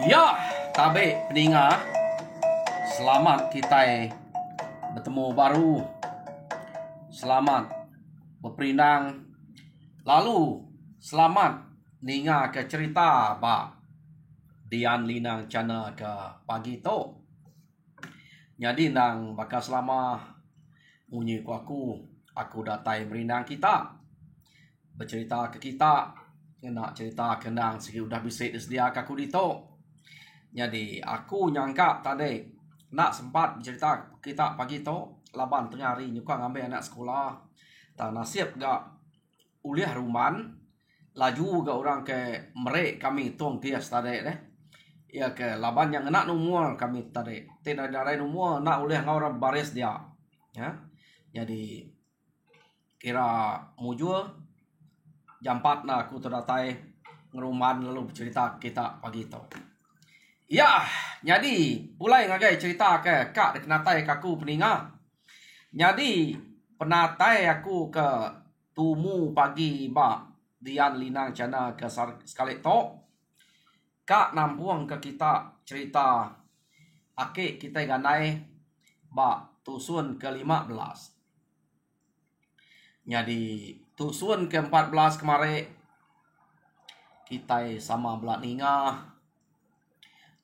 Ya, tabe peninga. Selamat kita bertemu baru. Selamat berperindang. Lalu selamat ninga ke cerita ba Dian Linang Cana ke pagi tu. Jadi nang bakal selama bunyi ku aku datai berindang kita. Bercerita ke kita. Nak cerita kenang segi udah bisa disediakan aku dito. Jadi aku nyangka tadi nak sempat bercerita kita pagi tu laban tengah hari nyuka ngambil anak sekolah. Tak nasib gak uliah ruman laju gak orang ke merek kami tuang kias tadi deh. Ya ke laban yang nak numur kami tadi. Tidak ada numur nak uliah ngau baris dia. Ya. Jadi kira mujur jam 4 nak aku terdatai ngeruman lalu bercerita kita pagi tu. Ya, jadi mulai ngagai cerita ke kak dekenatai kaku peninga. Jadi penatai aku ke tumu pagi ba Dian Linang Cana ke sekali tu. Kak nampuang ke kita cerita ake kita ganai ba tusun ke-15. Jadi tusun ke-14 kemarin kita sama belak ninga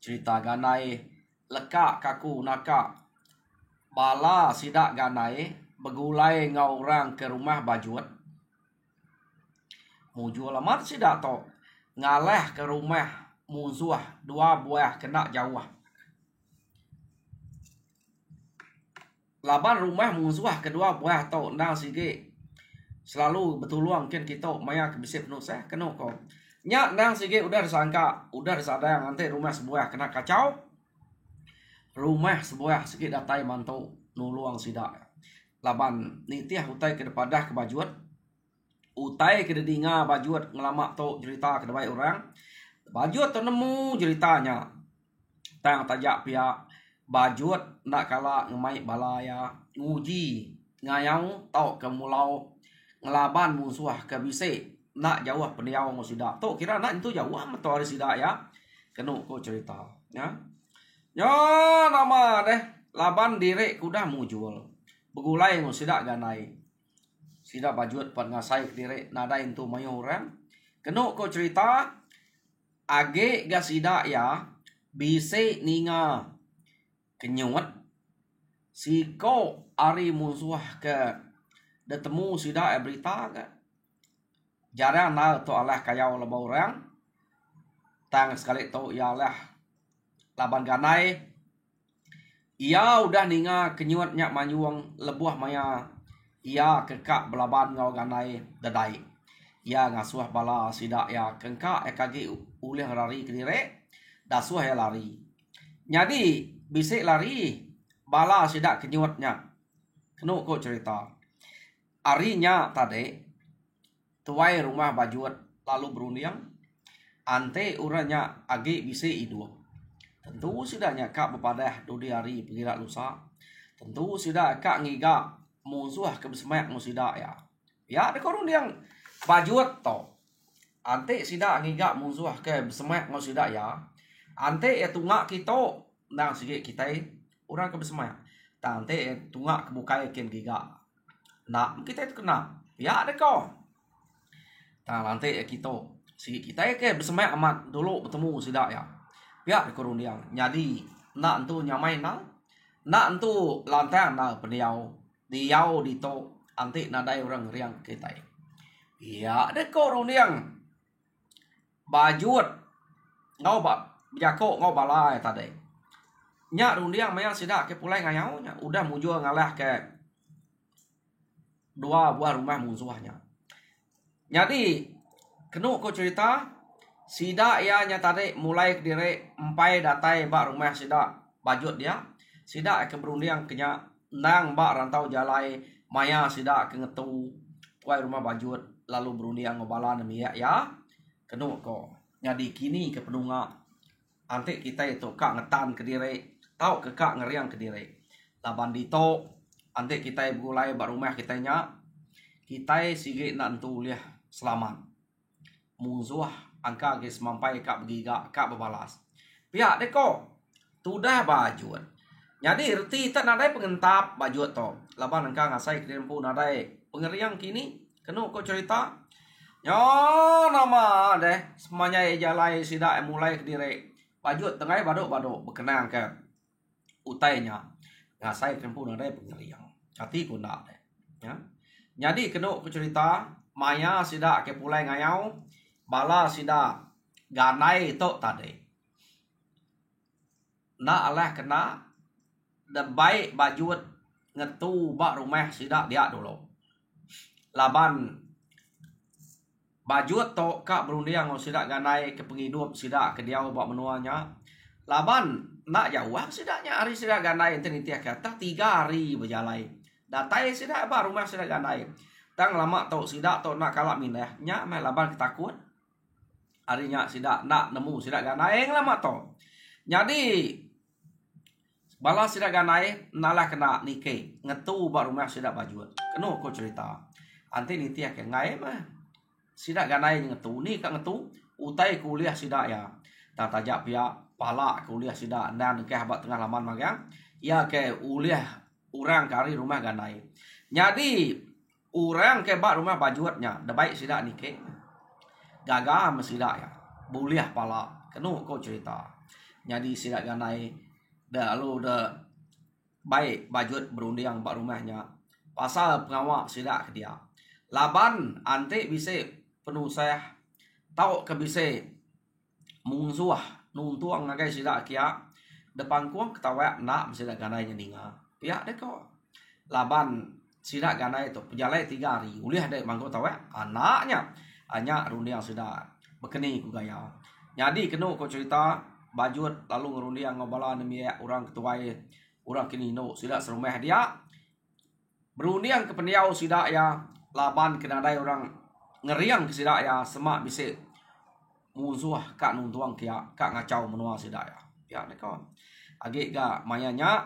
cerita ganai lekak kaku nakak bala sidak ganai begulai ngau orang ke rumah bajuat muju alamat sidak to ngaleh ke rumah musuh dua buah kena jauh laban rumah musuh kedua buah to nang sige selalu betuluang kan kita maya ke bisip penuh saya kena kau nyak nang sige udah disangka udah disadang nanti rumah sebuah kena kacau rumah sebuah sikit datai mantu nuluang sidak laban nitiah utai ke depadah ke bajuat utai ke dedinga bajuat ngelamak tu cerita ke depan orang bajuat tu nemu ceritanya tang tajak pihak bajuat nak kala ngemai balaya nguji ngayau tau ke mulau ngelaban musuh ke bisik nak jauh peniau ngo sidak tu kira nak itu jauh amat hari sidak ya kenu ko cerita ya nama deh laban direk kuda mujul begulai ngo sidak ganai sidak bajuat pan ngasai direk nadai itu mayo orang kenu ko cerita age ga sidak ya bisik ninga kenyut siko ari musuh ke detemu sidak berita ke jarang na tu alah kayau lebau orang tang sekali tu ialah laban ganai ia udah ninga kenyuat nyak manyuang lebuah maya ia kekak belaban ngau ganai dadai ia ngasuh bala sidak ya kengkak kagi ulih lari ke direk dasuh ya lari jadi bisik lari bala sidak kenyuatnya kenu ko cerita arinya tadi tuai rumah bajuat lalu berunding ante uranya agi bisi idu tentu sidanya kak bepadah dudi hari pengira lusa tentu sidak kak ngiga musuh ke besmek musida ya de korunding bajuat to ante sidak ngiga musuh ke besmek musida ya ante ya tungak kita nang sige kita urang ke besmek tante tungak kebukai ken giga nah kita itu kena ya de ko nah nanti kita si kita ke bersemak amat dulu bertemu sidak ya pihak di korundiang jadi nak entu nyamai nak entu lantang nak peniau diau dito anti nadai orang riang kita ya de korundiang bajut ngau ba jako ngau balai tadi nyak rundiang maya sidak ke pulai ngayau nya udah mujur ngalah ke dua buah rumah musuhnya. Jadi kenu ko cerita sidak ya nya tadi mulai dire empai datai ba rumah sidak bajut dia sidak ke berunding kenya nang ba rantau jalai maya sidak ke ngetu tuai rumah bajut lalu berunding ngobala nemia ya kenu ko jadi kini ke penunga ante kita itu kak ngetan ke dire tau ke kak ngeriang ke dire laban dito ante kita mulai ba rumah kita nya kita sige nak entu liah selamat musuh angka guys mampai kak begiga kak bebalas Pihak deko tudah bajut. Jadi reti tak nadai pengentap bajut to. Laban engkau ngasai kedempu nadai pengeriang kini kenu ko cerita. Yo nama deh semuanya jalai sida mulai kediri bajut tengah baduk berkenang ke utainya ngasai kedempu nadai pengeriang. Hati ku nak deh. Ya. Jadi kenu ko cerita maya sida ke pulai ngayau bala sida ganai to tadi. Na alah kena debai bajut ngetu bak rumah sida dia dulu. Laban bajut to kak berundiang sida ganai ke penghidup sida ke dia bak menuanya. Laban nak jauh sidanya hari sida ganai ente nitiah kata 3 hari berjalai. Datai sida bak rumah sida ganai. Tang lama to sida to nak kalak minah nya meh laban ketakut. Harinya sida nak nemu sida ganai lama to. Jadi bala sida ganai nalah kena nike ngetu bak rumah sida bajut. Kenu ko cerita. Ante nitiah ke ngai mah sida ganai ngetu ni kak ngetu utai kuliah sida ya. Tak tajak pihak pala kuliah sida nan ke habat tengah laman magang. Ya ke uliah urang kari rumah ganai. Jadi urang ke bak rumah bajutnya debai sida nike. Gagal mesida ya. Buliah pala. Kenu ko cerita. Jadi sida ganai dah lalu dah baik bajut berundiang bak rumahnya pasal pengawak sida ke dia. Laban ante bisa penusah tau ke bisa mungsuah nuntuang ngagai sida kia depan kuang ketawa nak sida ganai nyendinga. Pihak deko. Laban sida ganai tu pejalai 3 hari. Uliah dek mangko tawa anaknya hanya rundiang sida bekeni ku gaya. Jadi kenu ko cerita bajut lalu ngerundiang ngobala demi orang ketuai orang kini no sida serumah dia berundiang ke pendiau sida ya laban kenadai orang ngeriang ke sida ya semak bisa musuh kak nuntuang kia kak ngacau menua sida ya ya neko agak ga mayanya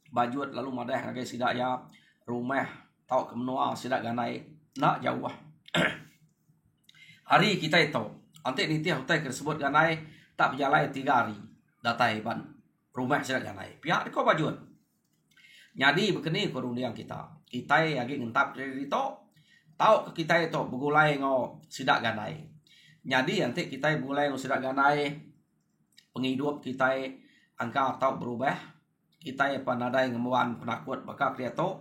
bajut lalu madah ngagai sida ya rumah tau ke menua sida ganai nak jauh. Hari kita itu ante nitiah utai tersebut ganai tak berjalan 3 hari datai ban rumah sida ganai pihak ko bajut. Jadi begini perundiang kita lagi ngentap dari itu tau ke kita itu begulai ngo sida ganai. Jadi nanti kita begulai ngo sida ganai penghidup kita angka tau berubah kita panadai ngemuan penakut bakal dia to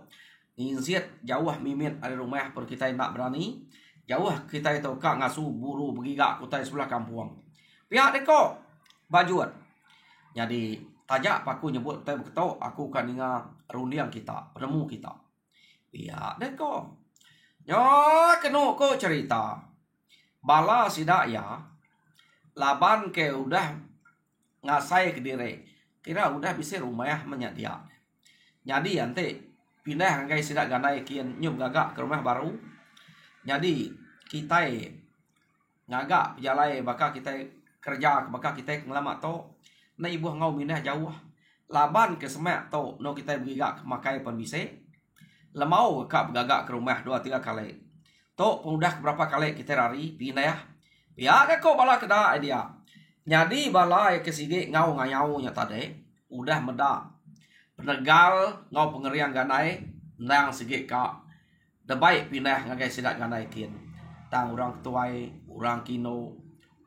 nginsiat jauh mimit ada rumah per kita nak berani jauh kita itu kak ngasu buru begigak kutai sebelah kampung. Pihak deko bajut. Jadi tajak paku nyebut tai beketo aku kan ingat rundiang kita, penemu kita. Pihak deko. Nyo kenu ko cerita. Bala sida ya laban ke udah ngasai ke dire. Kira udah bisa rumah menyak dia. Jadi ante pindah ngai sida ganai kian nyum gagak ke rumah baru. Jadi kita ngagak jalai bakal kita kerja bakal kita ngelama to na ibu ngau minah jauh laban ke semak to no kita bergigak makai pun bisa lemau kak bergagak ke rumah 2-3 kali to pengudah berapa kali kita lari pindah ya kok bala kena dia jadi bala ke sige ngau ngayau nya tadi udah meda penegal ngau pengeriang ganai nang sige kak debai pindah ngagai sidak ganai kian tang orang tuai orang kino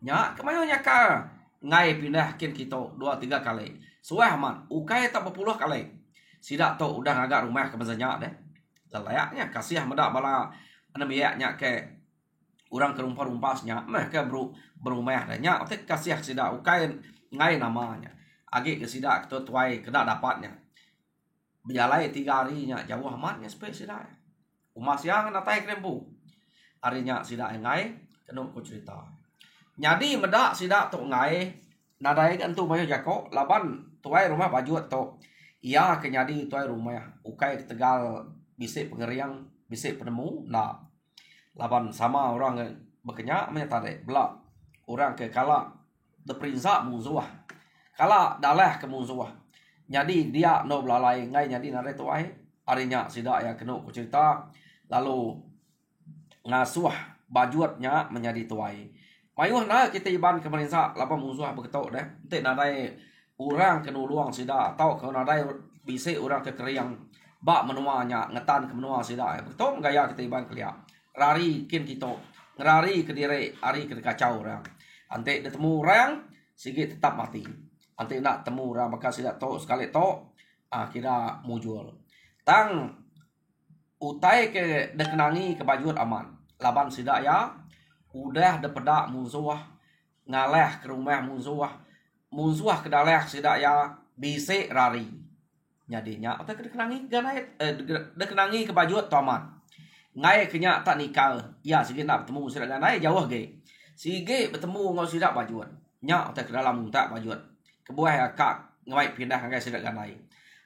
nya kemayo nya ka ngai pindah kin kita 2-3 kali suah man ukai tak 10 kali sidak to udah ngagak rumah ke bezanya deh layaknya kasih meda bala anemiaknya ke orang ke rumpah-rumpasnya meh ke berumah dah nya otek kasih sidak ukai ngai namanya agi ke sidak to tuai kena dapatnya berjalai 3 hari nya jauh amatnya spek sidak umas yang natai krempu harinya sidak ngai kenu ko cerita. Jadi medak sida tu ngai nadai kan tu mayo jako laban tuai rumah bajut tu. Ia kenyadi tuai rumah ukai Tegal bisik pengeriang bisik penemu nak laban sama orang berkenyak menyata dek belak orang ke kala de prinsa musuh kala dalah ke musuh. Jadi dia no belalai ngai jadi nadai tuai harinya sida ya kenu ku cerita lalu ngasuh bajutnya menjadi tuai. Mayuh na kita iban ke Malaysia lapa musuh beketok deh. Nanti nadai orang ke nuluang sida atau kalau nadai bisi orang ke keriang bak menuanya ngetan ke menua sida. Beketok gaya kita iban kelia. Rari kin kita ngerari ke diri hari ke kacau orang. Nanti ketemu orang sigi tetap mati. Nanti nak temu orang bakal sida to sekali to kira mujul. Tang utai ke dekenangi ke bajut aman. Laban sida ya udah depedak musuh ngaleh ke rumah musuh ke daleh sida ya bisik rari nyadinya otak dekenangi ganai dekenangi ke bajut taman ngai kenya tak nikah ya sige nak bertemu sida ganai jauh ge sige bertemu ngau sida bajut nya otak ke dalam tak bajut kebuah kak ngai pindah ngai sida ganai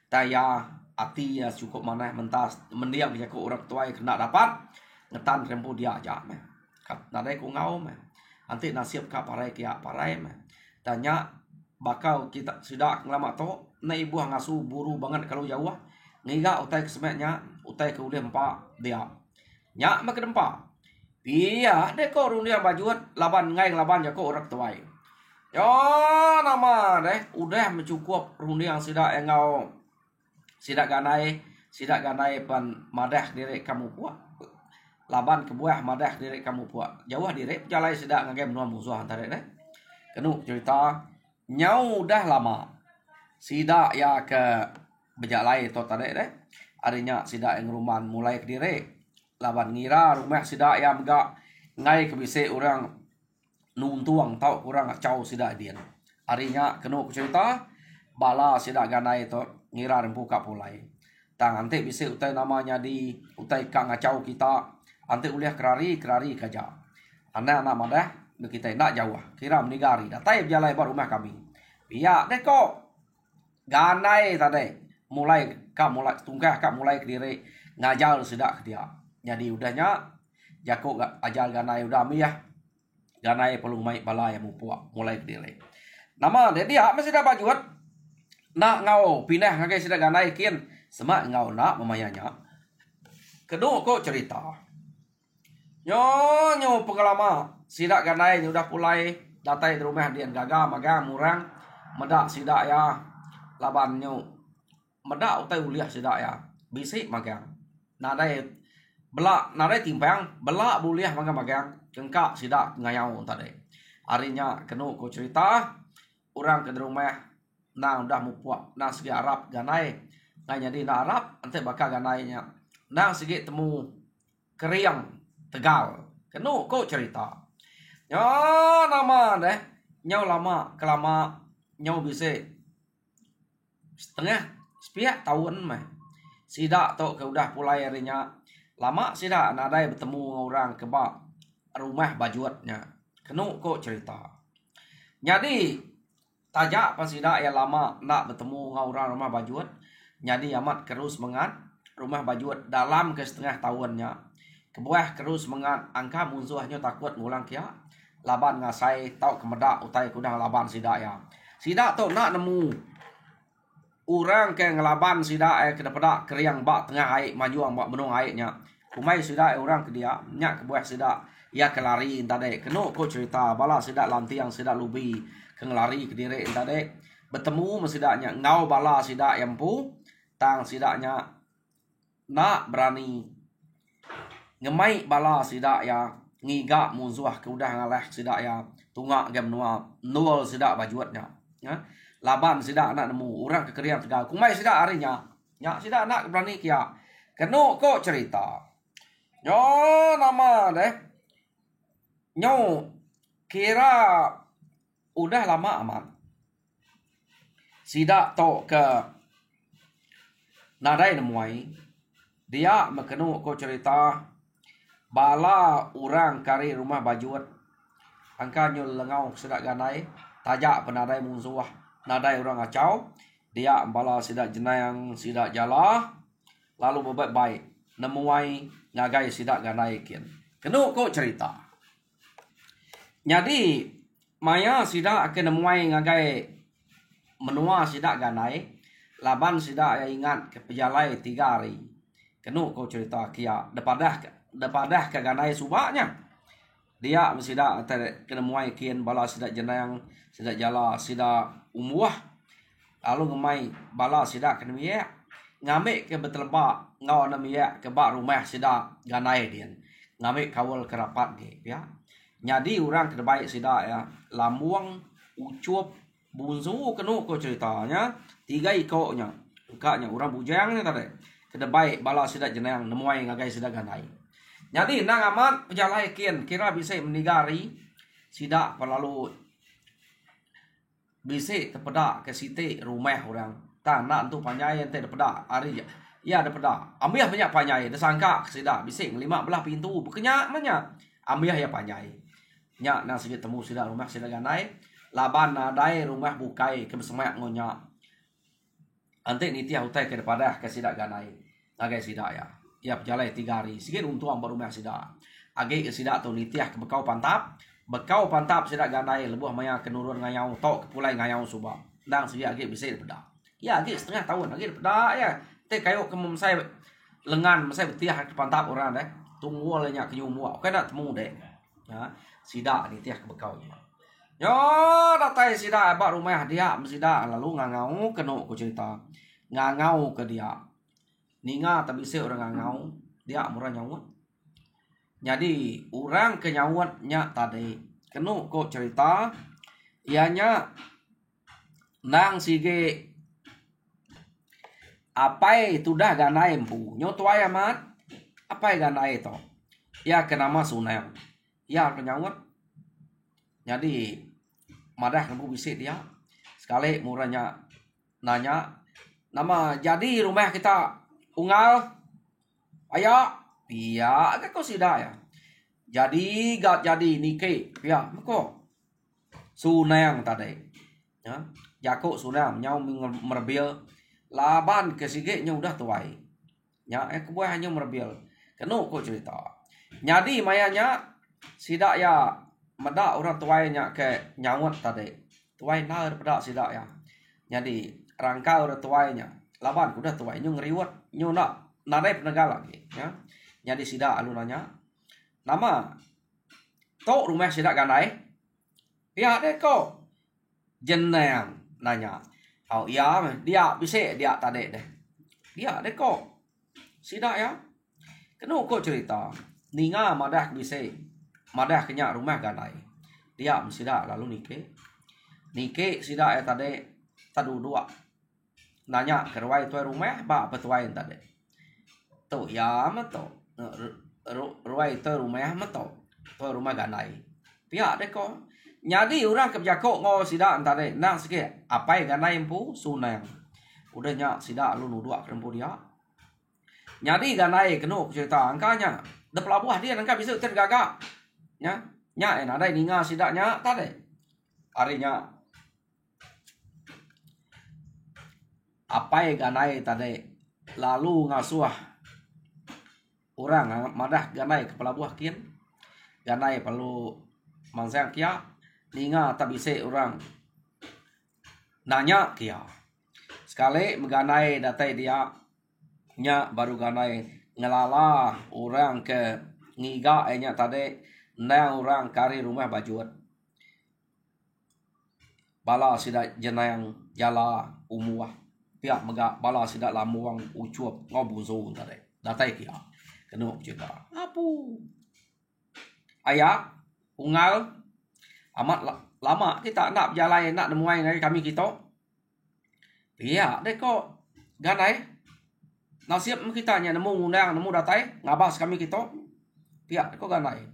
taya ati ya cukup mana mentas mendiam ke orang tua kena dapat ngetan rempu dia aja meh nadai ku ngau meh nanti nasib ka parai kia parai meh tanya bakal kita sidak ngelama to na ibu ngasu buru banget kalau jauh ngiga utai kesemetnya utai ke udah empa dia nya mah ke dempa iya deh ko runia bajuat laban ngai laban ja ko orang tuai yo nama deh udah mencukup runia yang sidak engau sidak ganai pan madah diri kamu kuat laban kebuah madah diri kamu puak jauh diri jalai sedak ngagem menua musuh antara deh kenu cerita nyau dah lama sidak ya ke bejalai to tadi deh arinya sidak yang ruman mulai ke diri laban ngira rumah sidak ya megak ngai ke bisi orang nuntuang tau kurang cau sidak dia arinya kenu cerita bala sidak ganai to ngira rempu kap pulai tang ante bisi utai namanya di utai kang ngacau kita ante uliah kerari kaja. Anak madah kita nak jauh. Kira menigari. Datai berjalai baru rumah kami. Biar deh kok. Ganai tadi. Mulai tungkah kak mulai ke diri. Ngajar sedak ke dia. Jadi udahnya. Jakuk ajal ganai udah miyah. Ganai pelung maik balai yang mupuak. Mulai ke diri. Nama dia masih dah bajuat. Nak ngau pindah ngagai sedak ganai kian. Semak ngau nak memayanya. Kedua kok cerita. Nyo pengalaman sidak ganai udah pulai datai di rumah dia gagal magang murang medak sidak ya laban nyo medak utai uliah sidak ya bisik magang nadai belak nadai timpang belak buliah magang cengkak sidak ngayau tadi harinya kenu ko cerita orang ke rumah nang udah mupuak nang segi Arab ganai ngai jadi na Arab ante bakal ganainya nang segi temu keriang Tegal. Kenu kok cerita. Ya nama deh. Nyau lama kelama nyau bisa setengah sepiak tahun mah. Sidak tok ke udah pulai harinya. Lama sidak nadai bertemu orang kebak rumah bajuatnya. Kenu kok cerita. Jadi tajak pas sidak ya lama nak bertemu orang rumah bajuat. Jadi amat terus mengat rumah bajuat dalam ke setengah tahunnya. Kebuah terus mengat angka musuhnya takut ngulang kia laban ngasai tau kemedak utai kudang laban sidak ya sidak tu nak nemu orang ke ngelaban sidak ke depada keriang bak tengah air majuang bak menung airnya kumai sidak orang ke dia nyak kebuah sidak ya kelari tadi kenu ko cerita bala sidak lantiang sidak lubi ke ngelari ke diri tadi bertemu mesidaknya ngau bala sidak yang pu tang sidaknya nak berani ngemai bala sidak ya ngiga musuh ke udah ngaleh sidak ya tungak gam nua nol sidak bajuatnya ya laban sidak nak nemu orang ke keriang Tegal kumai sidak harinya nya sidak nak berani kia kenu kok cerita nyo nama deh nyo kira udah lama aman sidak to ke nadai nemuai dia mekenu kok cerita bala orang kari rumah bajuat angka nyul lengau sidak ganai tajak penadai musuh nadai orang acau dia bala sidak jenayang sidak jala lalu baik-baik nemuai ngagai sidak ganai kian kenu kok cerita jadi maya sidak akan nemuai ngagai menua sidak ganai laban sidak ingat ke pejalai 3 hari kenu kok cerita kia depadah ke ganai subaknya dia sida kena muai kian bala sida jenang sida jala sida umuah lalu ngemai bala sida kena miak ngamik ke betelba ngau na miak ke bak rumah sida ganai dia ngamik kawal kerapat ge ya jadi orang terbaik sida ya lamuang ucup bunzu kenu ko ceritanya 3 ikoknya ukanya orang bujang ni tadi terbaik bala sida jenang nemuai ngagai sida ganai. Jadi nang amat pejalai kian kira bisa menigari sida pelalu bisa terpedak ke siti rumah orang tanah tu panjai ente terpedak hari ya terpedak ambiah banyak panjai tersangka sida bisa 15 pintu bekenya banyak ambiah ya panjai nya nang sigi temu sida rumah sida ganai laban nadai rumah bukai ke semak ngonya ante nitia utai ke depada ke sida ganai ngagai sida ya pejalai 3 hari sikit untuang baru rumah sida age ke sida tu nitiah ke bekau pantap sida ganai lebuh maya kenurun ngayau tok kepulai ngayau suba dang segi age bisa depada ya age setengah tahun age depada ya te kayo ke saya lengan saya betiah ke pantap orang deh tunggu lenya ke nyumua kan nak temu deh ya sida nitiah ke bekau yo datai sida bak rumah dia sida lalu ngangau keno ku cerita ngangau ke dia ninga tak bisa orang ngangau dia murah nyawat jadi orang kenyawatnya tadi kenu kok cerita ianya nang sige apai tu dah ganai empu nyotuai amat apai ganai to ya kenama sunang ya kenyawat jadi madah empu bisa dia sekali murahnya nanya nama jadi rumah kita ungal ayo iya agak kau sida ya jadi gak jadi nike ya mako sunang tadi ya jako sunang nyau merbil laban kesige nya udah tuai nya kebuah hanya merbil kenu kau cerita jadi mayanya sida ya meda orang tuai nya ke nyawat tadi tuai na pada sida ya jadi rangka orang tuainya laban udah tuai nyu ngeriwat nyu nak nadai penegak lagi ya jadi sida alunanya nama tok rumah sida ganai ya deko jenang nanya oh iya dia bisa dia tadi deh dia deko sida ya kenu kok cerita ninga madah bisa madah kenya rumah ganai dia sida lalu nike sida ya tadi tadu dua nanya kerwai tuai rumah ba petuai tadi tu ya mato ruai tu rumah mato tu rumah ganai pihak deko jadi orang kebjako ngo sida tadi nak sikit apai ganai empu sunang udah nya sida lu nudua kerempu dia jadi ganai kenu cerita angkanya de pelabuh dia angka bisa tergagak nya nya ada ninga sida nya tadi harinya apai ganai tadi lalu ngasuah orang madah ganai kepala buah kian ganai perlu mangsang kia ninga tak bisa orang nanya kia sekali meganai datai dia nya baru ganai ngelala orang ke ngiga nya tadi nang orang kari rumah bajuat bala sida jenang jala umuah pihak mega bala sida lamuang ucup ngobuzo tadi datai kia kenu cerita apu ayah ungal amat lama kita nak berjalan nak nemuai dengan kami kita iya deh kok ganai nasib kita nya nemu undang nemu datai ngabas kami kita iya kok ganai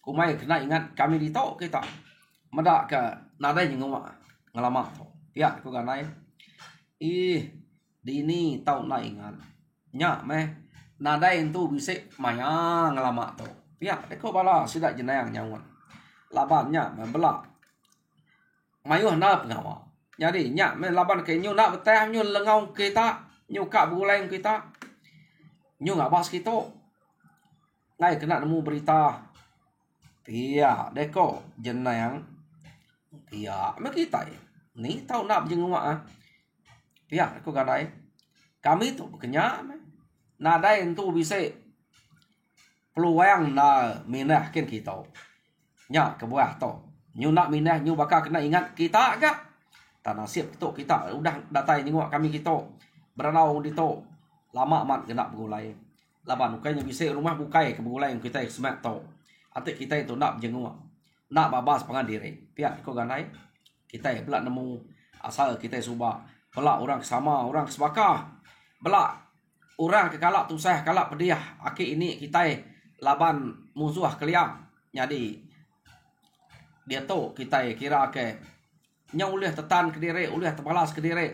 kumai kena ingat kami di tok kita medak ke nadai ngoma ngelama iya kok ganai dini tau na ingat nya meh nadai itu bisa maya ngelama to ya deko bala sida jenayang nyawan labannya membela mayu na pengawa jadi nya meh laban ke nyu nak betah nyu lengau kita nyu kak buleng kita nyu ngabas kita ngai kena nemu berita iya deko jenayang iya meh kita ni tau nak jengua iya deko gadai kami tu bekenya nadai itu bisa peluang na minah kin kita. Nya kebuah to. Nyu nak minah nyu bakal kena ingat kita agak. Tak nasib kita udah datai nengok kami kita. Beranau di to. Lama mat kena begulai. Laban ukainya bisa rumah bukai ke begulai yang kita semak to. Ate kita itu nak jenguk. Nak babas pangan diri. Pihak ko ganai. Kita belak nemu asal kita subah. Belak orang sama, orang sebakah. Belak orang kekalak tusah, kalak pediah. Akhir ini kita laban musuh keliang. Jadi dia tu kita kira ke nya ulih tetan ke diri, ulih terbalas ke diri.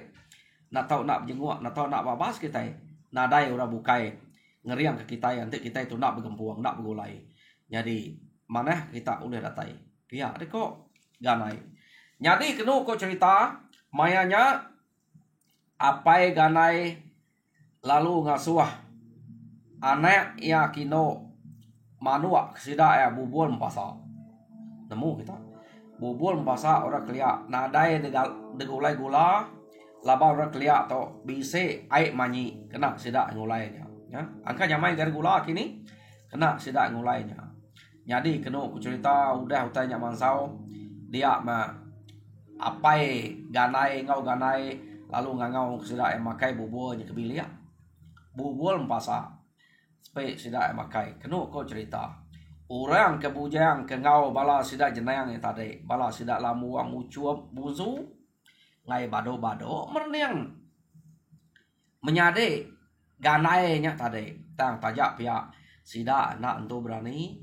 Nak tahu nak jenguk, nak tahu nak babas kita. Nadai orang bukai ngeriang ke kita nanti kita itu nak bergempuang, nak bergulai. Jadi mana kita ulih datai. Pihak dia kok ganai. Jadi kenu kok cerita mayanya apai ganai lalu ngasuah anak ya kino manua sida ya bubul mpasa. Nemu kita. Bubul mpasa orang kelia nadai degulai gula laba orang kelia to bise ai manyi kena sida ngulainya. Ya, angka nyamai gara gula kini kena sida ngulainya. Jadi kenu ku cerita udah utanya mansau dia mah apai ganai ngau ganai lalu ngangau sida makai bubulnya kebilia. Bubul mpasa supaya sida makai kenu ko cerita orang kebujang kengau bala sida jenayang yang tadi bala sida lamuang ucuap buzu ngai bado-bado merniang menyade ganainya tadi tang tajak pihak sida nak entu berani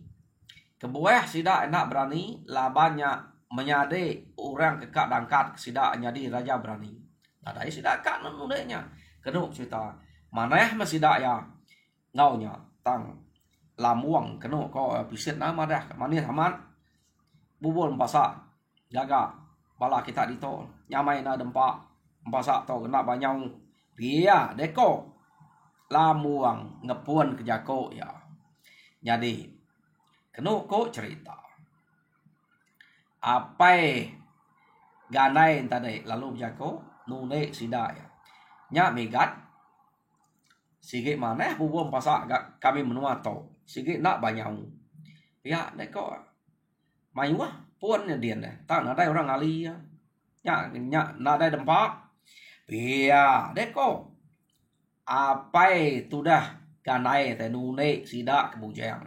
kebuah sida nak berani labannya menyade orang kekak dangkat sida nyadi raja berani tadi sida kak nuneknya kenu cerita maneh masida ya ngaunya tang lamuang kenu ko pisit nama dah manis amat bubul mpasa jaga bala kita dito nyamai na dempak mpasa to kena banyang dia deko lamuang ngepun ke jako ya. Jadi kenu ko cerita apai ganai tadi lalu jako nune sida ya nya megat sige maneh bubul mpasa kami menua to sige nak banyang pihak deko mayuah pun dian deh tak nadai orang ali ya nya nadai dempak pihak deko apai tudah ganai te nune sida kebujang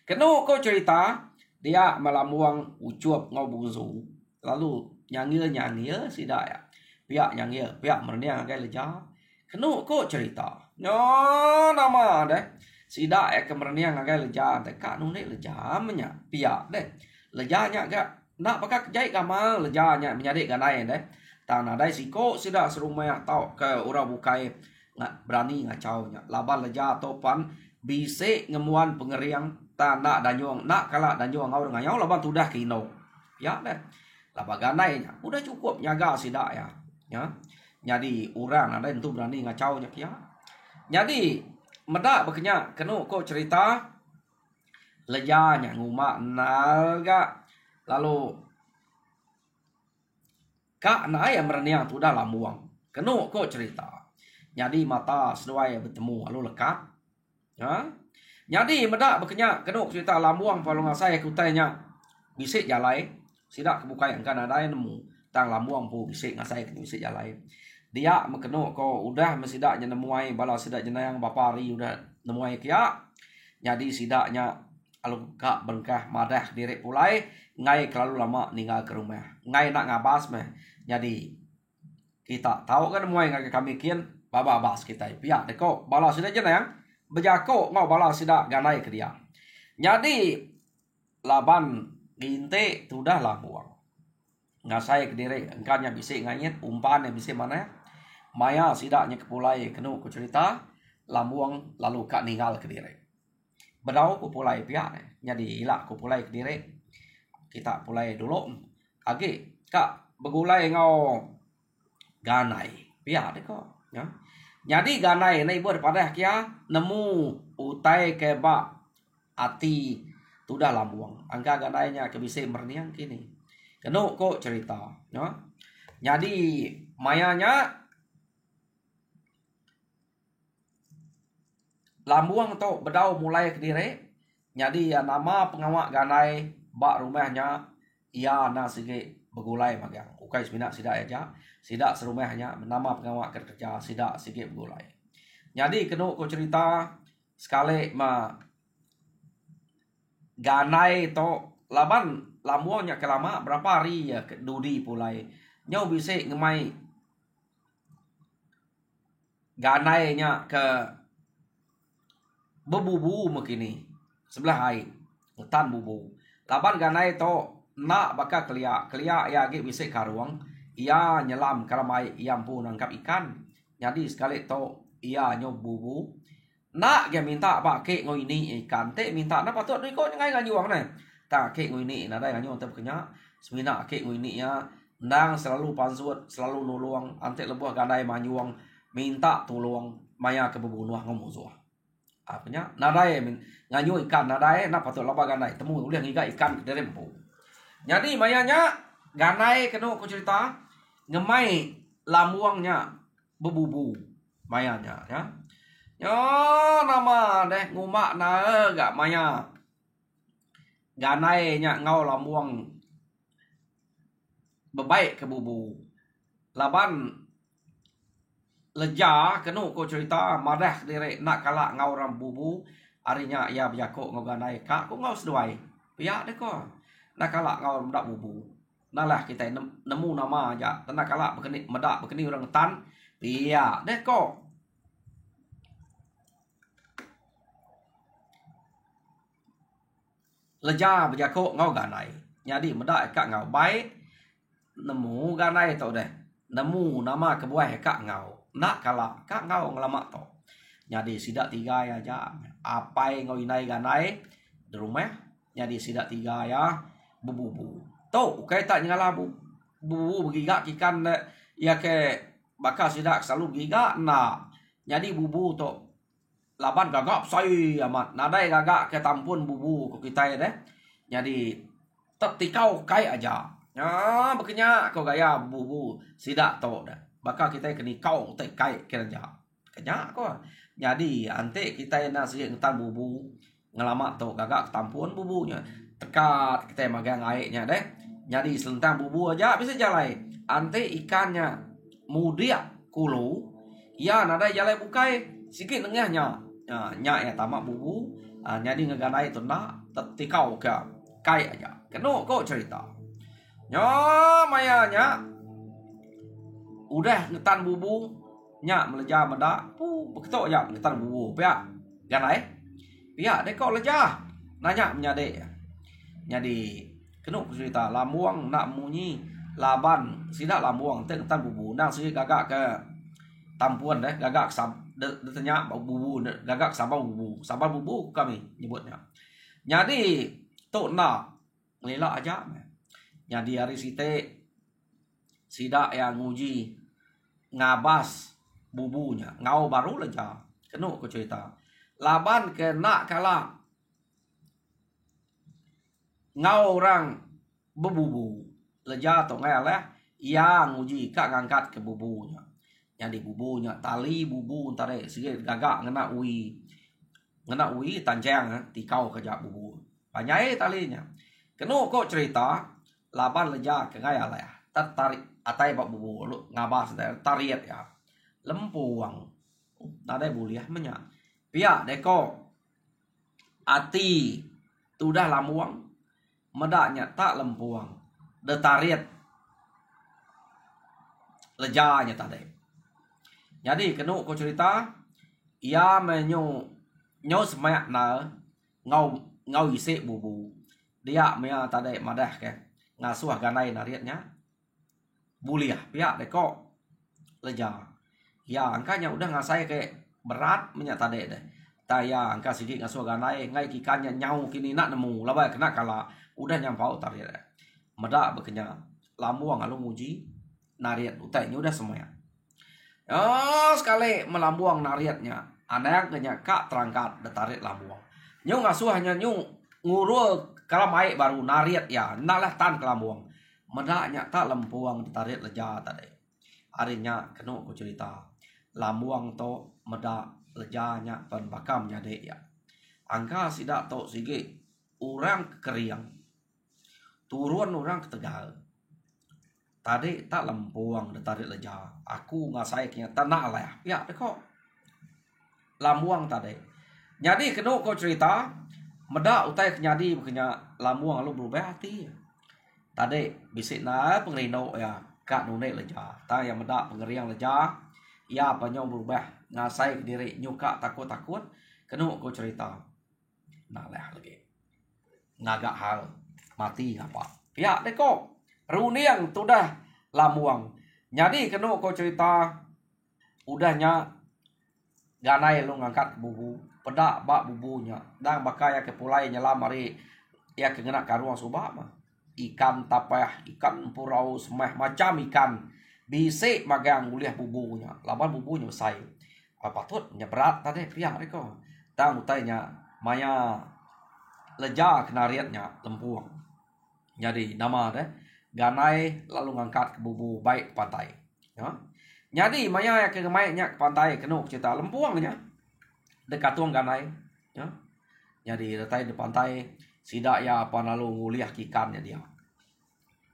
kenu ko cerita dia melamuang ucup ngau buzu lalu nyangil sida ya pihak nyangil pihak merniang agai leja kenu ko cerita no nama deh sida kemerniang agai leja te kak nune leja menya pihak deh lejanya gak nak pakak jai kamal lejanya menyadik ganai deh tanah dai siko sida serumah tau ke orang bukai nggak berani ngacaunya laban leja topan bise ngemuan pengeriang tanah danyong nak kala danyong ngau ngayau laban tudah kino ya deh laban ganainya udah cukup nyaga sida ya jadi orang ada itu berani ngacaunya ya jadi medak bekenya kenu ko cerita lejanya nguma naga lalu kak na yang mereniang tu dah lamuang kenu ko cerita jadi mata seduai bertemu lalu lekat ya jadi medak bekenya kenu cerita lamuang palung saya kutanya bisik jalai sidak kebuka yang kan ada yang nemu tang lamuang pu bisik ngasai bisik jalai dia mekenu ko udah mesidaknya nemuai bala sidak jenayang bapari udah nemuai kia jadi sidaknya alu kak bengkah madah diri pulai ngai kelalu lama ninggal ke rumah ngai nak ngabas meh jadi kita tahu kan nemuai ngai kami kian baba bas kita pihak deko bala sidak jenayang bejako ngau bala sidak ganai ke dia jadi laban ginte sudah lamuang ngasai ke diri engkanya bisik nganyet umpan yang bisik mana maya sidaknya kepulai kenu ku cerita lamuang lalu kak ninggal ke diri bedau ku pulai pihak jadi ilak ku pulai ke diri kita pulai dulu agi kak begulai ngau ganai pihak deko ya jadi ganai nai buat pada kia nemu utai keba ati tudah lamuang angka ganainya kebise merniang kini kenu ku cerita ya jadi mayanya lamuang to bedau mulai ke diri Jadi ya nama pengawak ganai bak rumahnya ia na sige begulai magang. Ukai sebinak sidak aja. Sidak serumahnya nama pengawak kerja sidak sige begulai. Jadi kena ko cerita sekali ma ganai to laban lamuannya kelama berapa hari ya dudi pulai. Nyau bisa ngemai ganainya ke bebubu mekini sebelah hai hutan bubu laban ganai to nak bakal kelia ya ge bisa karuang ia nyelam karamai ia mampu nangkap ikan jadi sekali to ia nyob bubu nak ge minta pakai ngoi ini ikan te minta nak patut ni ko ngai nganyuang ne ta ke ngoi ini na dai nganyuang te kenya semina ke ngoi ini ya nang selalu pansuat selalu nolong ante lebuh ganai manyuang minta tolong maya ke bebunuh ngomusuh apanya nadai nganyu ikan nadai nak patut laba ganai temu uliang iga ikan dari empu jadi mayanya ganai kena aku cerita ngemai lamuangnya bebubu mayanya ya yo nama deh ngumak na gak maya ganai nya ngau lamuang bebaik ke bubu laban leja kenu ko cerita madah dire nak kalak ngau ram bubu arinya ia biako ngau ganai kak ko ngau seduai pihak de ko nak kalak ngau medak bubu nalah kita nemu nama aja nak kalak bekeni medak bekeni orang tan pihak de ko leja biako ngau ganai jadi medak kak ngau baik nemu ganai tau deh nemu nama kebuah kak ngau nak kalah kak ngau ngelamak to jadi sidak tiga ya aja apa yang ngau inai ganai di rumah jadi sidak tiga ya bubu to kai tak nyala bubu begigak ikan ya ke bakal sidak selalu begigak nah jadi bubu to laban gagak sai amat nadai gagak ke tampun bubu ko kita deh jadi tetikau kai aja ya bekenya kau gaya bubu sidak to dah bakal kita kena kau tak kai kerja kenya ko jadi ante kita nak sih ngetan bubu ngelamak tu gagak tampun bubunya tekat kita magang airnya deh jadi selentang bubu aja bisa jalan ante ikannya mudia kulu ya nada jalan bukai sikit tengahnya nya ya tamak bubu jadi ngeganai tu nak tetikau ke kai aja kena kau cerita nya mayanya udah ngetan bubu nya meleja medak beketok aja ngetan bubu pihak ganai pihak dek kau leja nanya menyade jadi kena cerita lamuang nak munyi laban sidak lamuang te ngetan bubu nang sih gagak ke tampuan deh gagak sam tanya bubu gagak sabau bubu kami nyebutnya jadi tok nak ngelak aja jadi hari site sidak yang nguji ngabas bubunya ngau baru leja kena aku cerita laban kena kalah ngau orang bebubu leja to ngai lah yang nguji kak ngangkat ke bubunya jadi bubunya tali bubu tare sige gagak ngena ui tanjang tikau kerja bubu banyak talinya kena kok cerita laban leja ke ngai lah tarik atai bak bubu lu ngabas tariat ya lempuang nada buliah menya pia deko ati tudah lamuang medaknya tak lempuang de tariat lejanya tadi jadi kenu ko cerita ia menyo semak na ngau isi bubu dia mea tadi madah ke ngasuh ganai nariatnya buliah pihak deko leja ya angkanya udah ngasai ke berat menyata deh taya angka sedikit ngasuh ganai ngai kikannya nyau kini nak nemu labai kena kala udah nyampau tariat medak bekenya lambuang alu muji nariat utainya udah semuanya sekali melambuang nariatnya anak kenya kak terangkat detarit lambuang nyung ngasuh hanya nyung ngurul kalau baik baru nariat ya nalah tan kelambuang medaknya tak lempuang ditarik leja tadi harinya kena aku cerita lambuang to medak lejanya pen bakam nyade ya angka sidak tok sige orang keriang turun orang ke Tegal tadi tak lempuang de tarik leja aku ngasai knya tanah lah ya kok Lamuang tadi jadi kena kau cerita meda utai kenyadi bekenya Lamuang lu berubah hati tadi bisik na pengrino ya kak nune leja ta yang meda pengeriang leja ya banyak berubah ngasai ke diri nyuka takut kena kau cerita nah lah lagi ngagak hal mati apa ya deko runiang tu dah Lamuang jadi kena kau cerita udahnya ganai lu ngangkat bubu pedak bak bubunya dan bakaya ke pulai nyelam hari ya kena karuang subak mah ikan tapah ikan purau semeh macam ikan bisik magang uliah bubunya laban bubunya besar apa patut berat tadi pihak mereka tang utainya maya leja kenariatnya lempuang jadi nama deh ganai lalu ngangkat ke bubu baik pantai ya jadi maya ke mainnya ke pantai kena cerita lempuangnya dekat tuang ganai ya jadi letai di pantai sidak ya apa lalu nguliah ikannya dia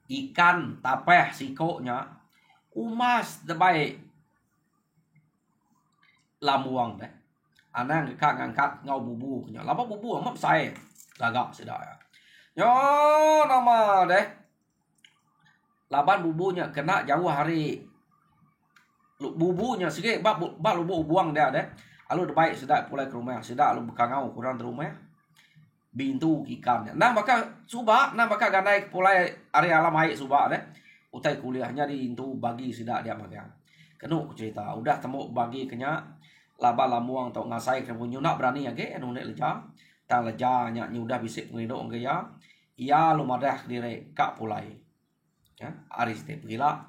ikan tapeh sikoknya umas debai Lamuang deh anang kak ngangkat ngau bubu nya lapa bubu amat saya gagak sidak ya yo nama deh laban bubunya kena jauh hari bubunya sikit bak lubu buang dia deh alu debai sidak pulai ke rumah sidak alu bekangau kurang di rumah bintu ikannya nah maka subak nah maka gandai pulai area alam air subak deh utai kuliahnya di intu bagi sidak dia magang kenu cerita udah temu bagi kenya laba Lamuang tok ngasai kena nyunak berani ya ge anu nek leja tang leja nya udah bisik ngidok ge ya ia lu madah dire kak pulai ya aris teh gila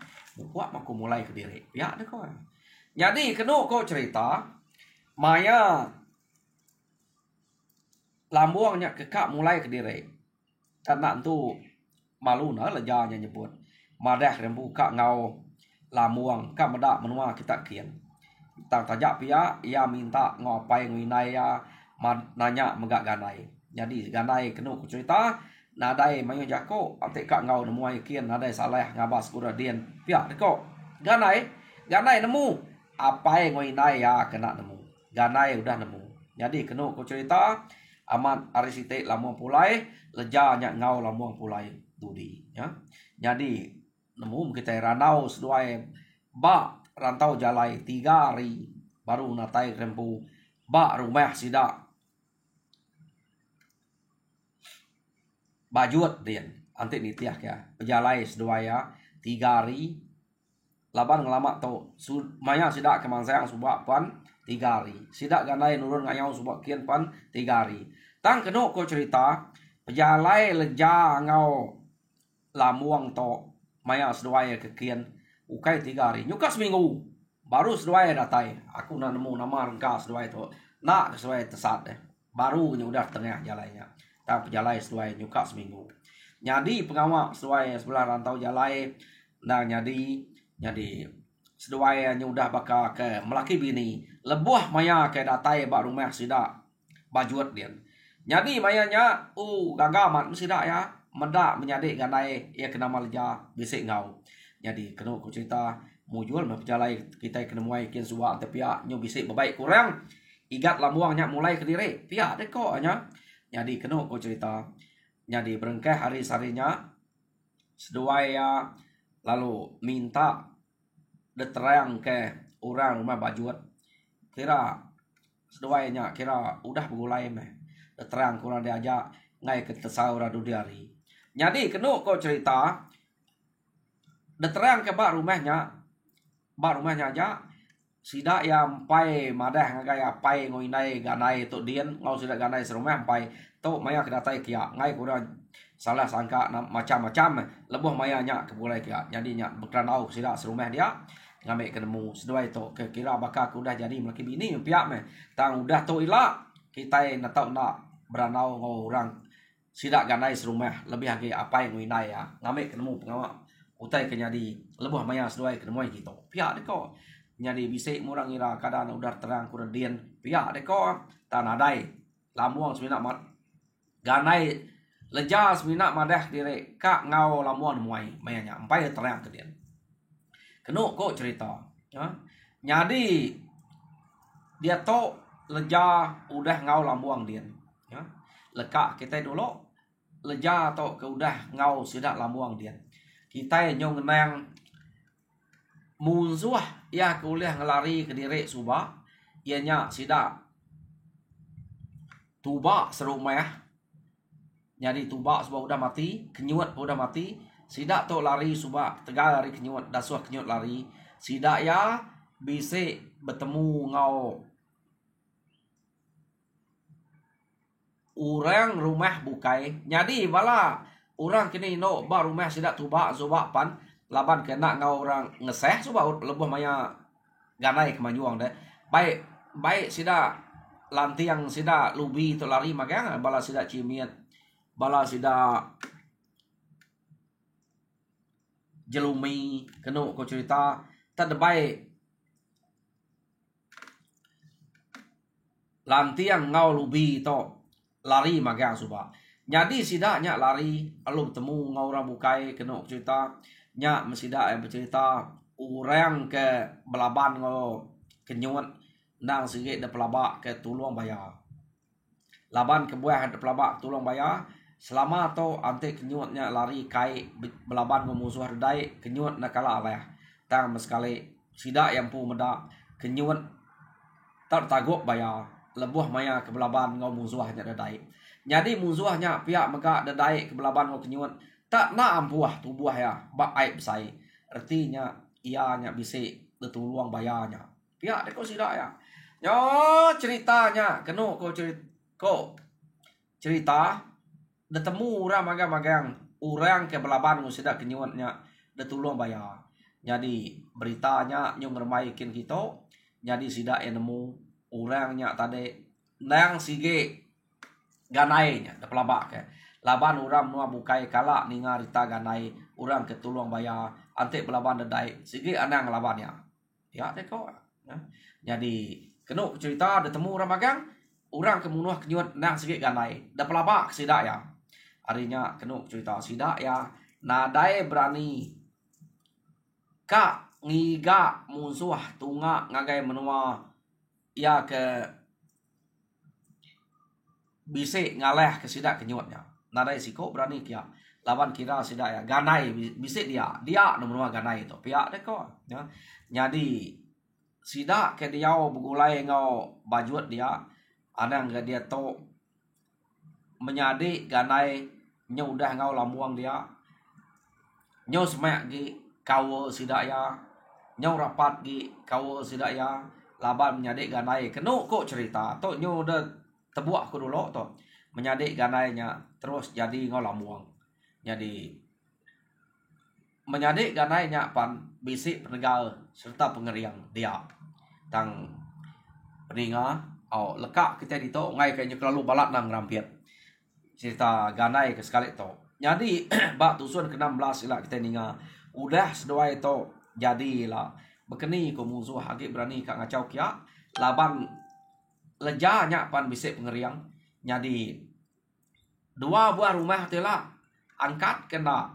buat maku mulai ke diri ya deh kau jadi kenu kau cerita maya Lamuangnya kekak mulai ke diri karena tu malu na lejanya nyebut madah rembu kak ngau Lamuang kak medak menua kita kian tang tajak pia ia minta ngopai nguinai ya nanya megak ganai jadi ganai kenu ku cerita nadai mayu jako ante kak ngau nemu ai kian nadai salah ngabas kuradian pia deko ganai nemu apa yang nguinai ya kena nemu ganai udah nemu jadi kenu ku cerita amat arisite Lamuang pulai lejanya ngau Lamuang pulai dudi ya jadi nemu kita ranau seduai ba rantau jalai 3 hari baru natai rempu ba rumah sidak bajut dia antik nitiah ya pejalai seduaya 3 hari laban ngelamak to maya sidak kemansayang subak pan 3 hari sidak ganai nurun ngayau subak kian pan 3 hari tang keno ko cerita pejalai leja ngau Lamuang to maya seduaya kekian ukai 3 hari nyuka seminggu baru seduaya datai aku nak nemu nama rengka seduaya to nak seduaya tesat deh baru udah tengah jalannya tak pejalai seduaya nyuka seminggu nyadi pengawak seduaya sebelah rantau jalai nah nyadi seduaya udah bakal ke melaki bini lebuh maya ke datai bak rumah sidak bajuat dia nyadi mayanya gagamat sidak ya medak menyadik ganai ia kena malja bisik ngau jadi kena ku cerita mujul pejalai kita kena muai kian suwa ante pihak nyu bisik bebaik kurang igat Lamuangnya mulai ke diri pihak deko nya jadi kena ku cerita jadi berengkeh hari sarinya seduaya lalu minta deterang ke orang rumah bajuat kira seduanya kira udah begulai meh deterang kurang diajak ngai ke tesaura dudiari jadi kena ku cerita deterang ke bak rumahnya aja sidak yang pai madah ngagai pai ngoinai ganai tok dien ngau sidak ganai serumah pai tok maya kedatai kia ngai kurang salah sangka macam-macam lebuh maya nya ke bulai kia jadi nya bekranau sidak serumah dia ngambil kenemu seduai tok kira bakal udah jadi melaki bini piak meh tang udah tok ilak kita nak tau nak beranau ngau orang sidak ganai serumah lebih lagi apa yang ngoinai ya ngambil kenemu pengawak utai ke nyadi lebuh maya seduai ke nemoi gitu pihak deko nyadi bisik murang ira kadang udah terang kuredian pihak deko tanadai lamuang semina mat ganai leja semina madah dire kak ngau lamuang muai mayanya empai terang ke dia kenu ko cerita ya. Jadi dia to leja udah ngau lamuang dia ya. Leka kita dulu leja to ke udah ngau sidak lamuang dia kita nyong nang musuh ya kuliah ngelari ke diri subah ianya sidak tuba serumah jadi tuba subah udah mati kenyuat udah mati sidak to lari subah tegal lari kenyuat dasuah kenyuat lari sidak ya bisa bertemu ngau orang rumah bukai jadi bala orang kini no ba rumah sidak tuba subah pan laban kena ngau orang ngeseh subah lebuh maya ganai kemajuang deh baik baik sida lantiang sida lubi to lari magang bala sida cimiat bala sida jelumi kenu ko cerita tad baik lantiang ngau lubi to lari magang subah jadi sidaknya lari alu bertemu ngau orang bukai kenu cerita nya mesida yang bercerita orang ke belaban ngau kenyuat nang sige de pelaba ke tuluang bayar laban ke buah de pelaba tuluang bayar selama to ante kenyuatnya lari kai belaban ngau musuh dai kenyuat nakala aleh tang meskali sida yang pu meda kenyuat tak tagok bayar lebuh maya ke belaban ngau musuhnya dai jadi musuhnya pihak mega dai ke belaban ngau kenyuat tak na ampuah tubuh ya bak aib sai artinya ianya bisa detuluang bayarnya pihak deko sida ya yo ceritanya kenu ko cerita detemu orang magang orang ke belaban ngau sida kenyuatnya detuluang bayar jadi beritanya nyong remaikin kita jadi sida yang nemu orangnya tadi nang sige ganainya de pelabak ke laban orang nua bukai kala ninga rita ganai orang ketuluang bayar ante belaban dedai sige anang labannya ya deko ya. Jadi kenu cerita detemu orang magang orang kemunuh kenyuat nang sige ganai de pelabak sida ya harinya kenu cerita sida ya nadai berani ka ngiga musuh tunga ngagai menua ya ke bise ngaleh ke sida kenyuatnya nadai siko berani kia lawan kira sida ya ganai bise dia nomor ganai itu pihak deko ya jadi sida ke dia begulai ngau bajuat dia ada nggak dia to menyadi ganai nyu udah ngau lamuang dia nyu semak gi kau sida ya nyu rapat gi kau sida ya laban menyadi ganai kenu kok cerita to nyu udah tebuak aku dulu to menyadi ganainya terus jadi ngau lamuang jadi menyadi ganainya pan bisik penegal serta pengeriang dia tang peninga lekak kita dito ngai kayaknya kelalu balak nang rampiat cerita ganai ke sekali to jadi bak tusun ke-16 lah kita ninga udah sedua itu jadilah bekeni ko musuh agi berani kak ngacau kia laban lejanya pan bisik pengeriang jadi dua buah rumah telah angkat kena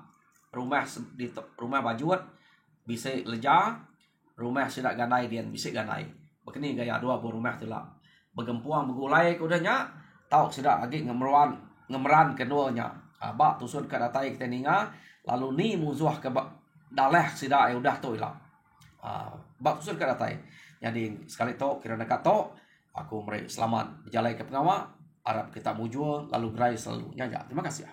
rumah di rumah bajuat bisa leja rumah sidak ganai dian bisa ganai begini gaya dua buah rumah telah begempuang begulai kudanya tau sidak lagi ngemeran keduanya abak tusun ke datai kita ninga lalu ni musuh ke daleh sidak udah tu ilah bak tusun ke datai jadi sekali to kira dekat to aku meri selamat berjalan ke pengawa harap kita mujur lalu gerai selalu nyanja terima kasih ya.